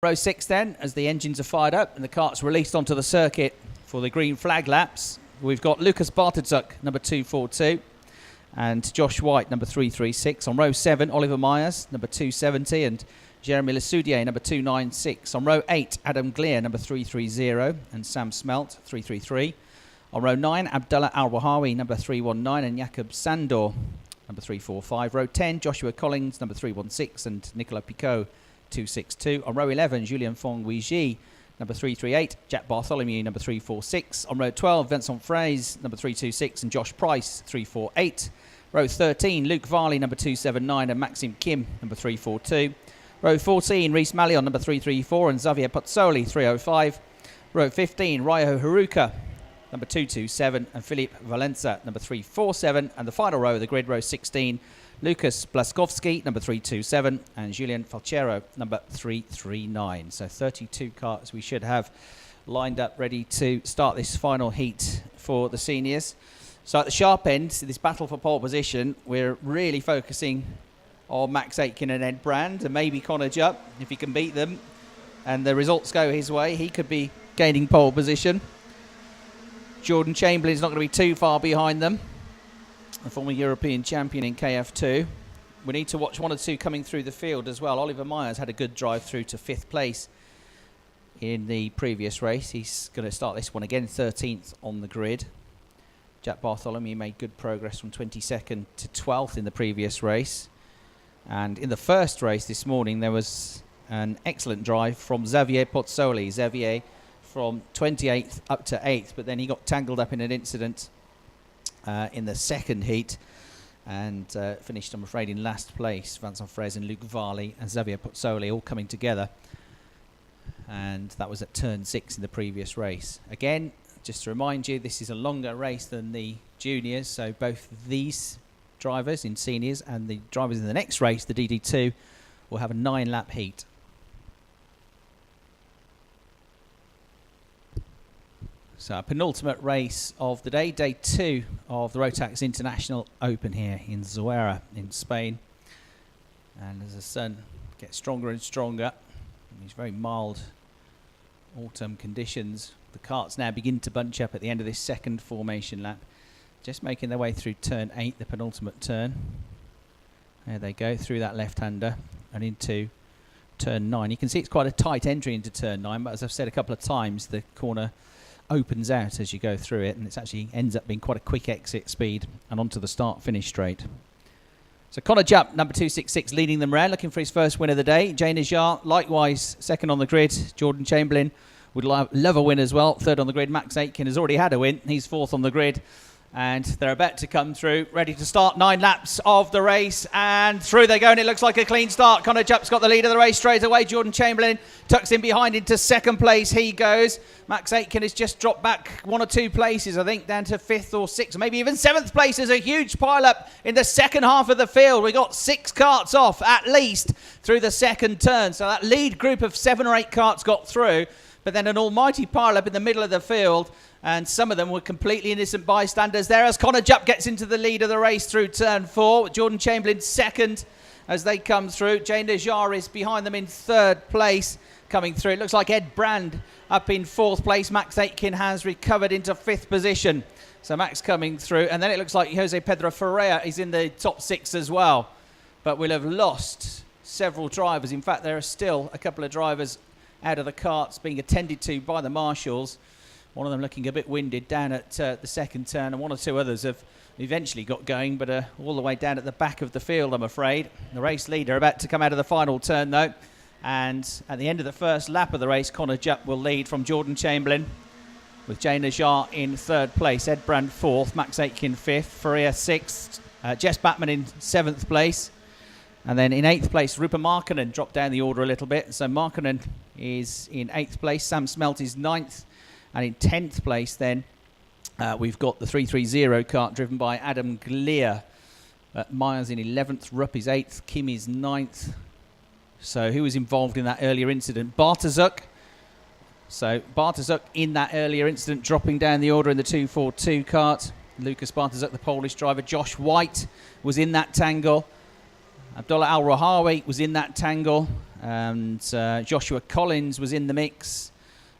Row 6 then, as the engines are fired up and the cart's released onto the circuit for the green flag laps. We've got Lucas Bartadczuk, number 242, and Josh White, number 336. On row 7, Oliver Myers, number 270, and Jeremy Lesoudier, number 296. On row 8, Adam Glier, number 330, and Sam Smelt, 333. On row 9, Abdullah Al-Wahawi, number 319, and Jakob Sandor, number 345. Row 10, Joshua Collins, number 316, and Nicolas Picot, 262. On row 11, Julien Fong-Wiji, number 338. Jack Bartholomew, number 346. On row 12, Vincent Fraze, number 326, and Josh Price, 348. Row 13, Luke Varley, number 279, and Maxim Kim, number 342. Row 14, Reece Mallion, number 334, and Xavier Pozzoli, 305. Row 15, Ryo Haruka, number 227, and Philippe Valenza, number 347. And the final row of the grid, row 16, Lucas Blaskovsky, number 327, and Julien Falchero, number 339. So 32 carts we should have lined up ready to start this final heat for the seniors. So at the sharp end, this battle for pole position, we're really focusing on Max Aitken and Ed Brand, and maybe Connor Jupp, if he can beat them and the results go his way, he could be gaining pole position. Jordan Chamberlain's not going to be too far behind them, a former European champion in KF2. We need to watch one or two coming through the field as well. Oliver Myers had a good drive through to 5th place in the previous race. He's going to start this one again, 13th on the grid. Jack Bartholomew made good progress from 22nd to 12th in the previous race. And in the first race this morning, there was an excellent drive from Xavier Pozzoli. Xavier from 28th up to 8th, but then he got tangled up in an incident in the second heat and finished, I'm afraid, in last place. Vincent Fraze and Luke Varley and Xavier Pozzoli all coming together, and that was at turn 6 in the previous race. Again, just to remind you, this is a longer race than the juniors, so both these drivers in seniors and the drivers in the next race, the DD2, will have a 9-lap heat. So, penultimate race of the day, day 2 of the Rotax International Open here in Zuera in Spain. And as the sun gets stronger and stronger, these very mild autumn conditions, the carts now begin to bunch up at the end of this second formation lap. Just making their way through turn 8, the penultimate turn. There they go, through that left-hander and into turn 9. You can see it's quite a tight entry into turn 9, but as I've said a couple of times, the corner opens out as you go through it, and it actually ends up being quite a quick exit speed and onto the start-finish straight. So Connor Jupp, number 266, leading them round, looking for his first win of the day. Jay Najjar, likewise, second on the grid. Jordan Chamberlain would love a win as well, third on the grid. Max Aitken has already had a win. He's fourth on the grid. And they're about to come through, ready to start 9 laps of the race, and through they go, and it looks like a clean start. Connor Jupp's got the lead of the race straight away. Jordan Chamberlain tucks in behind into second place. He goes. Max Aitken has just dropped back 1 or 2 places, I think, down to 5th or 6th, maybe even 7th place. There's a huge pile-up in the second half of the field. We got 6 carts off, at least, through the second turn. So that lead group of 7 or 8 carts got through, but then an almighty pile-up in the middle of the field. And some of them were completely innocent bystanders there as Connor Jupp gets into the lead of the race through turn 4. Jordan Chamberlain second as they come through. Jay Najjar is behind them in 3rd place coming through. It looks like Ed Brand up in 4th place. Max Aitken has recovered into 5th position. So Max coming through. And then it looks like Jose Pedro Ferreira is in the top 6 as well. But we'll have lost several drivers. In fact, there are still a couple of drivers out of the carts being attended to by the marshals. One of them looking a bit winded down at the second turn, and 1 or 2 others have eventually got going, but all the way down at the back of the field, I'm afraid. The race leader about to come out of the final turn, though. And at the end of the first lap of the race, Connor Jupp will lead from Jordan Chamberlain, with Jay Najjar in 3rd place, Ed Brand 4th, Max Aitken 5th, Ferreira 6th, Jess Batman in 7th place. And then in 8th place, Rupert Markkanen dropped down the order a little bit. So Markkanen is in 8th place, Sam Smelt is 9th. And in 10th place then, we've got the 330 kart driven by Adam Glier. Myers in 11th, Rupp is 8th, Kim is 9th. So who was involved in that earlier incident? Bartadczuk. So Bartadczuk in that earlier incident, dropping down the order in the 242 kart. Lucas Bartadczuk, the Polish driver. Josh White was in that tangle. Abdullah Al-Rahawi was in that tangle. and Joshua Collins was in the mix.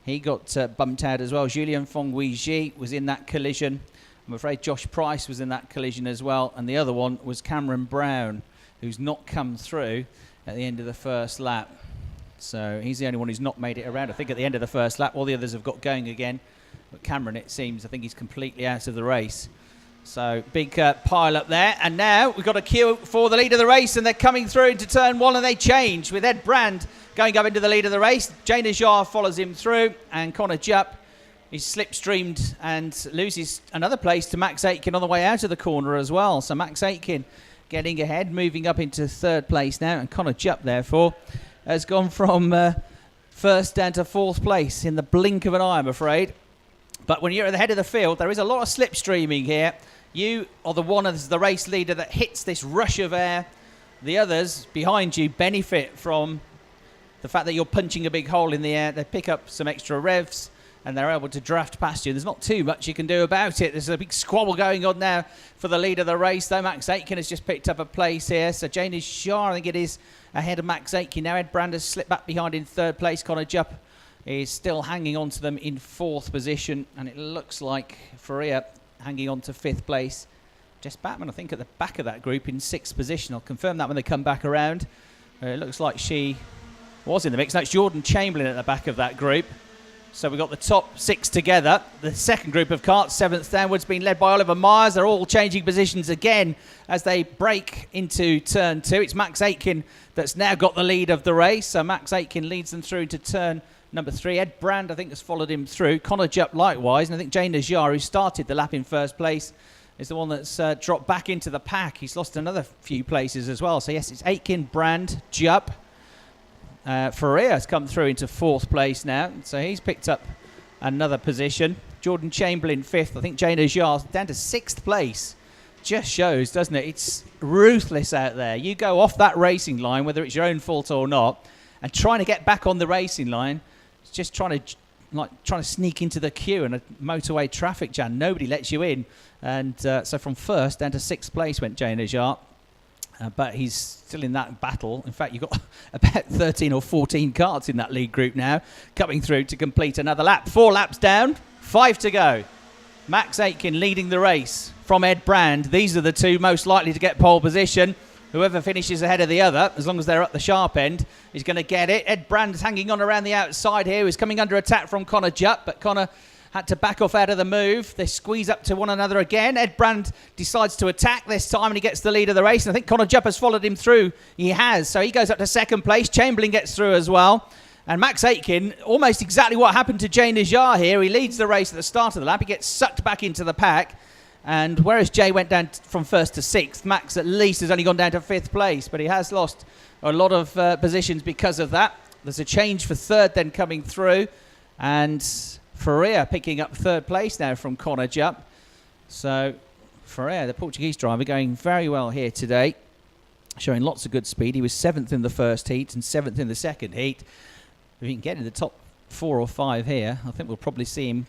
He got bumped out as well. Julien Fongui-Ji was in that collision. I'm afraid Josh Price was in that collision as well. And the other one was Cameron Brown, who's not come through at the end of the first lap. So he's the only one who's not made it around. I think at the end of the first lap, all the others have got going again. But Cameron, it seems, I think he's completely out of the race. So big pile up there. And now we've got a queue for the lead of the race, and they're coming through into turn one, and they change with Ed Brand going up into the lead of the race. Jay Najjar follows him through, and Connor Jupp is slipstreamed and loses another place to Max Aitken on the way out of the corner as well. So Max Aitken getting ahead, moving up into third place now, and Connor Jupp, therefore, has gone from first down to fourth place in the blink of an eye, I'm afraid. But when you're at the head of the field, there is a lot of slipstreaming here. You are the one as the race leader that hits this rush of air. The others behind you benefit from the fact that you're punching a big hole in the air. They pick up some extra revs and they're able to draft past you. There's not too much you can do about it. There's a big squabble going on now for the lead of the race, though. Max Aitken has just picked up a place here. So Jay Najjar, I think it is, ahead of Max Aitken. Now Ed Brand has slipped back behind in third place. Connor Jupp is still hanging on to them in fourth position. And it looks like Faria hanging on to fifth place. Jess Batman, I think, at the back of that group in sixth position. I'll confirm that when they come back around. It looks like she was in the mix. No, it's Jordan Chamberlain at the back of that group. So we've got the top six together. The second group of carts, seventh downwards, being led by Oliver Myers. They're all changing positions again as they break into turn two. It's Max Aitken that's now got the lead of the race. So Max Aitken leads them through to turn number three. Ed Brand, I think, has followed him through. Connor Jupp likewise. And I think Jay Najjar, who started the lap in first place, is the one that's dropped back into the pack. He's lost another few places as well. So yes, it's Aitken, Brand, Jupp. Faria has come through into fourth place now, so he's picked up another position. Jordan Chamberlain fifth. I think Jay Najjar down to sixth place. Just shows, doesn't it? It's ruthless out there. You go off that racing line, whether it's your own fault or not, and trying to get back on the racing line, it's just trying to sneak into the queue in a motorway traffic jam. Nobody lets you in, and so from first down to sixth place went Jay Najjar. But he's still in that battle. In fact, you've got about 13 or 14 carts in that lead group now coming through to complete another lap. 4 laps down, 5 to go. Max Aitken leading the race from Ed Brand. These are the two most likely to get pole position. Whoever finishes ahead of the other, as long as they're at the sharp end, is going to get it. Ed Brand is hanging on around the outside here. He's coming under attack from Connor Jupp, but Connor had to back off out of the move. They squeeze up to one another again. Ed Brand decides to attack this time, and he gets the lead of the race. And I think Connor Jupp has followed him through. He has. So he goes up to second place. Chamberlain gets through as well. And Max Aitken, almost exactly what happened to Jay Najjar here. He leads the race at the start of the lap. He gets sucked back into the pack. And whereas Jay went down from first to sixth, Max at least has only gone down to fifth place. But he has lost a lot of positions because of that. There's a change for third then coming through. And Faria picking up third place now from Connor Jupp. So Faria, the Portuguese driver, going very well here today, showing lots of good speed. He was 7th in the first heat and 7th in the second heat. If he can get in the top 4 or 5 here, I think we'll probably see him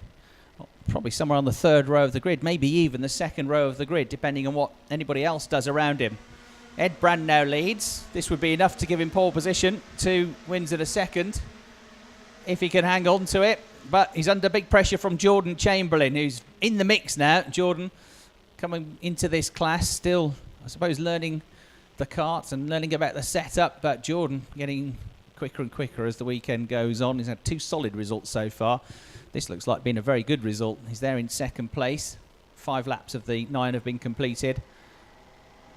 probably somewhere on the third row of the grid, maybe even the second row of the grid, depending on what anybody else does around him. Ed Brand now leads. This would be enough to give him pole position. 2 wins in a second, if he can hang on to it. But he's under big pressure from Jordan Chamberlain, who's in the mix now. Jordan coming into this class, still, I suppose, learning the karts and learning about the setup. But Jordan getting quicker and quicker as the weekend goes on. He's had 2 solid results so far. This looks like being a very good result. He's there in second place. 5 laps of the 9 have been completed.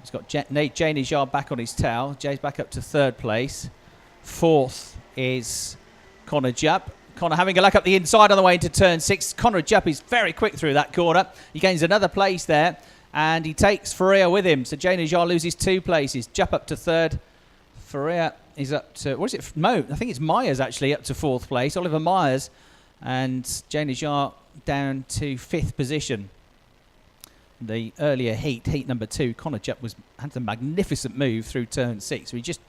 He's got Jay Najjar back on his tail. Jay's back up to third place. Fourth is Connor Jupp. Connor having a look up the inside on the way into turn 6. Connor Jupp is very quick through that corner. He gains another place there, and he takes Faria with him. So Jay Najjar loses 2 places. Jupp up to third. Faria is up to, what is it? Mo? I think it's Myers actually up to fourth place. Oliver Myers, and Jay Najjar down to 5th position. The earlier heat number 2, Connor Jupp had a magnificent move through turn 6. So he just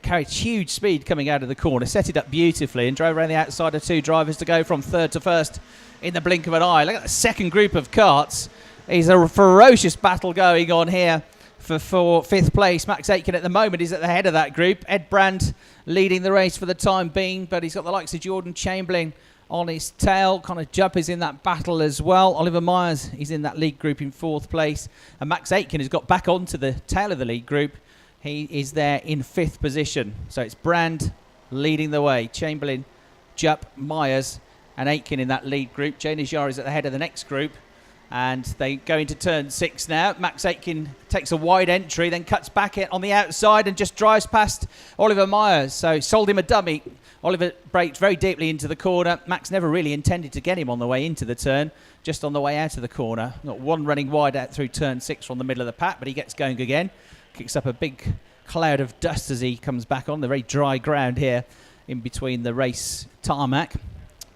carried huge speed coming out of the corner, set it up beautifully, and drove around the outside of 2 drivers to go from third to first in the blink of an eye. Look at the second group of karts. It's a ferocious battle going on here for fifth place. Max Aitken at the moment is at the head of that group. Ed Brand leading the race for the time being, but he's got the likes of Jordan Chamberlain on his tail. Connor Jupp is in that battle as well. Oliver Myers is in that lead group in fourth place. And Max Aitken has got back onto the tail of the lead group. He is there in fifth position. So it's Brand leading the way. Chamberlain, Jupp, Myers and Aitken in that lead group. Jay Najjar is at the head of the next group. And they go into turn 6 now. Max Aitken takes a wide entry, then cuts back on the outside and just drives past Oliver Myers. So sold him a dummy. Oliver braked very deeply into the corner. Max never really intended to get him on the way into the turn, just on the way out of the corner. Got one running wide out through turn 6 from the middle of the pack, but he gets going again. Kicks up a big cloud of dust as he comes back on the very dry ground here in between the race tarmac.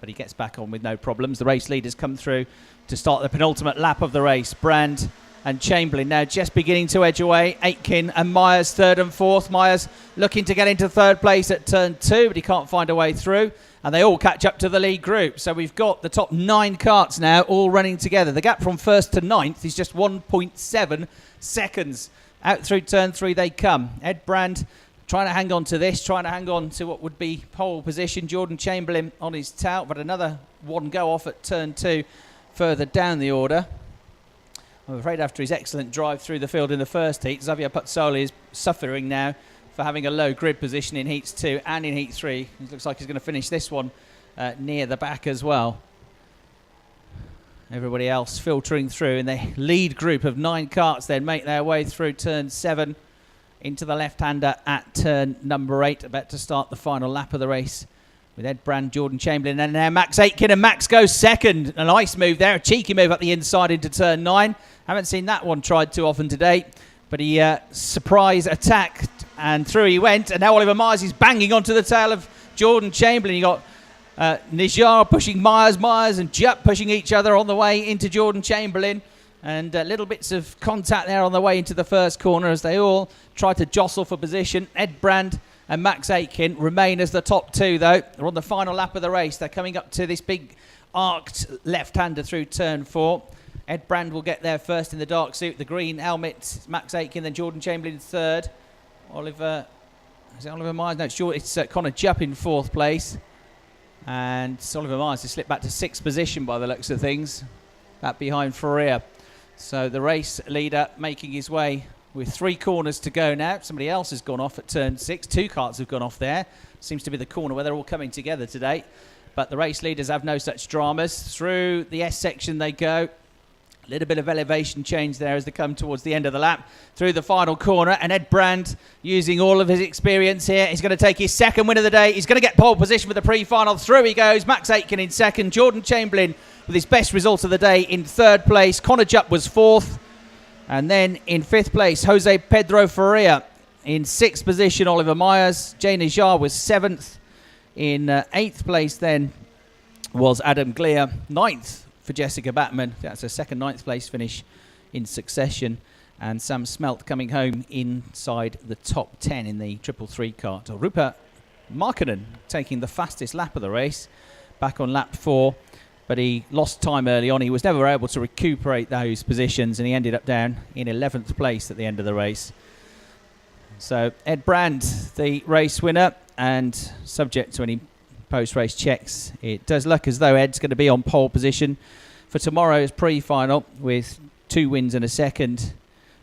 But he gets back on with no problems. The race leaders come through to start the penultimate lap of the race. Brand and Chamberlain now just beginning to edge away. Aitken and Myers third and fourth. Myers looking to get into third place at turn 2, but he can't find a way through. And they all catch up to the lead group. So we've got the top 9 karts now all running together. The gap from first to 9th is just 1.7 seconds. Out through turn 3 they come. Ed Brand trying to hang on to this, trying to hang on to what would be pole position. Jordan Chamberlain on his tail, but another one go off at turn 2 further down the order. I'm afraid after his excellent drive through the field in the first heat, Xavier Puzzoli is suffering now for having a low grid position in heats 2 and in heat 3. It looks like he's going to finish this one near the back as well. Everybody else filtering through, and the lead group of 9 karts then make their way through turn 7 into the left-hander at turn number 8, about to start the final lap of the race with Ed Brand, Jordan Chamberlain, and now Max Aitken, and Max goes second. A nice move there, a cheeky move up the inside into turn 9. Haven't seen that one tried too often today, but he surprise attacked and through he went, and now Oliver Myers is banging onto the tail of Jordan Chamberlain. You got Najjar pushing Myers and Jupp pushing each other on the way into Jordan Chamberlain, and little bits of contact there on the way into the first corner as they all try to jostle for position. Ed Brand and Max Aitken remain as the top 2 though. They're on the final lap of the race. They're coming up to this big arced left-hander through turn 4. Ed Brand will get there first in the dark suit, the green helmet. Max Aitken, then Jordan Chamberlain third. Is it Oliver Myers? No, it's Connor Jupp in fourth place. And Oliver Myers has slipped back to 6th position by the looks of things, back behind Ferrer. So the race leader making his way with 3 corners to go now. Somebody else has gone off at turn 6. 2 karts have gone off there. Seems to be the corner where they're all coming together today. But the race leaders have no such dramas. Through the S section they go. A little bit of elevation change there as they come towards the end of the lap. Through the final corner, and Ed Brand, using all of his experience here, he's going to take his second win of the day. He's going to get pole position for the pre-final. Through he goes. Max Aitken in second. Jordan Chamberlain with his best result of the day in third place. Connor Jupp was fourth. And then in fifth place, Jose Pedro Ferrer. In sixth position, Oliver Myers. Jay Najjar was seventh. In eighth place then was Adam Glier. Ninth for Jessica Batman. That's a second ninth place finish in succession. And Sam Smelt coming home inside the top 10 in the 333 kart. Rupa Markkanen taking the fastest lap of the race, back on lap 4. But he lost time early on. He was never able to recuperate those positions, and he ended up down in 11th place at the end of the race. So Ed Brand, the race winner, and subject to any post-race checks, it does look as though Ed's going to be on pole position for tomorrow's pre-final with 2 wins and a second.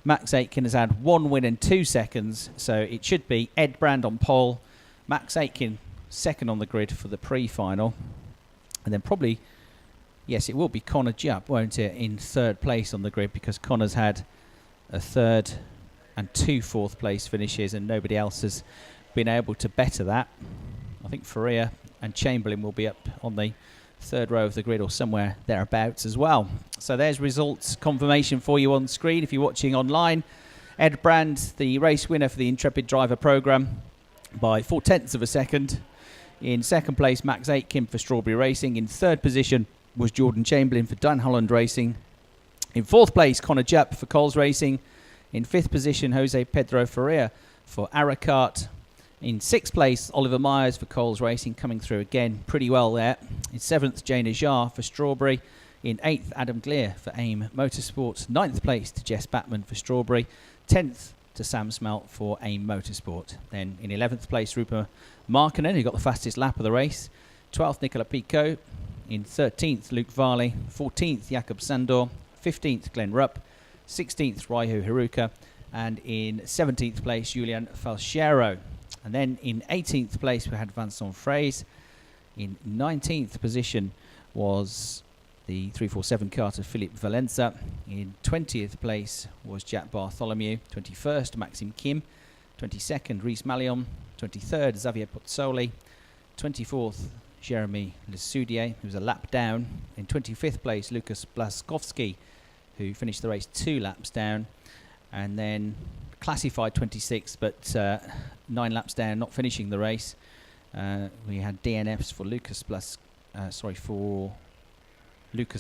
Max Aitken has had 1 win and 2 seconds, so it should be Ed Brand on pole, Max Aitken second on the grid for the pre-final, and then probably, yes, it will be Connor Jupp, won't it, in third place on the grid, because Connor's had a third and 2 fourth place finishes and nobody else has been able to better that. I think Ferrer and Chamberlain will be up on the third row of the grid or somewhere thereabouts as well. So there's results confirmation for you on screen if you're watching online. Ed Brand, the race winner for the Intrepid Driver programme by 0.4 of a second. In second place, Max Aitken for Strawberry Racing. In third position was Jordan Chamberlain for Dan Holland Racing. In fourth place, Connor Jupp for Coles Racing. In fifth position, Jose Pedro Ferrer for Aracart. In sixth place, Oliver Myers for Coles Racing, coming through again pretty well there. In seventh, Jay Najjar for Strawberry. In eighth, Adam Glier for AIM Motorsports. Ninth place to Jess Batman for Strawberry. 10th to Sam Smelt for AIM Motorsport. Then in 11th place, Rupa Markkanen, who got the fastest lap of the race. 12th, Nicola Pico. In 13th, Luke Varley. 14th, Jakob Sandor. 15th, Glenn Rupp. 16th, Raihu Haruka. And in 17th place, Julian Falciero. And then in 18th place, we had Vincent Fraze. In 19th position was the 347 car to Philippe Valenza. In 20th place was Jack Bartholomew. 21st, Maxime Kim. 22nd, Reese Mallion. 23rd, Xavier Pozzoli. 24th, Jeremy Lesoudier, who was a lap down. In 25th place, Lucas Blaskowski, who finished the race 2 laps down. And then classified 26th, but 9 laps down, not finishing the race. We had DNFs for Lucas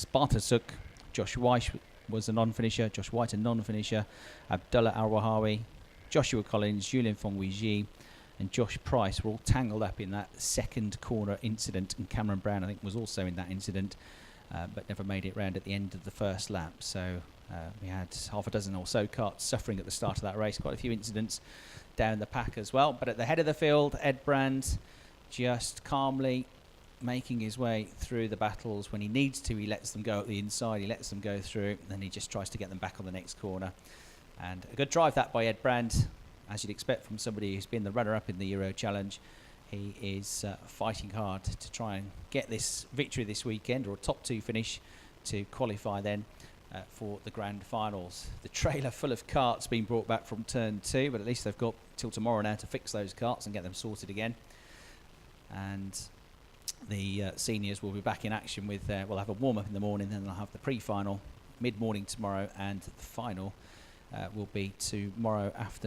Bartasuk. Josh White was a non-finisher. Josh White a non-finisher. Abdullah Al-Wahawi, Joshua Collins, Julien Fongwiji, and Josh Price were all tangled up in that second corner incident. And Cameron Brown, I think, was also in that incident, but never made it round at the end of the first lap. So we had half a dozen or so karts suffering at the start of that race. Quite a few incidents down the pack as well. But at the head of the field, Ed Brand just calmly making his way through the battles. When he needs to, he lets them go at the inside, he lets them go through, and then he just tries to get them back on the next corner. And a good drive that by Ed Brand, as you'd expect from somebody who's been the runner-up in the Euro Challenge. He is fighting hard to try and get this victory this weekend, or a top 2 finish to qualify then for the grand finals. The trailer full of karts being brought back from turn 2, but at least they've got till tomorrow now to fix those karts and get them sorted again. And the seniors will be back in action with, we'll have a warm-up in the morning, then they'll have the pre-final mid-morning tomorrow, and the final will be tomorrow afternoon.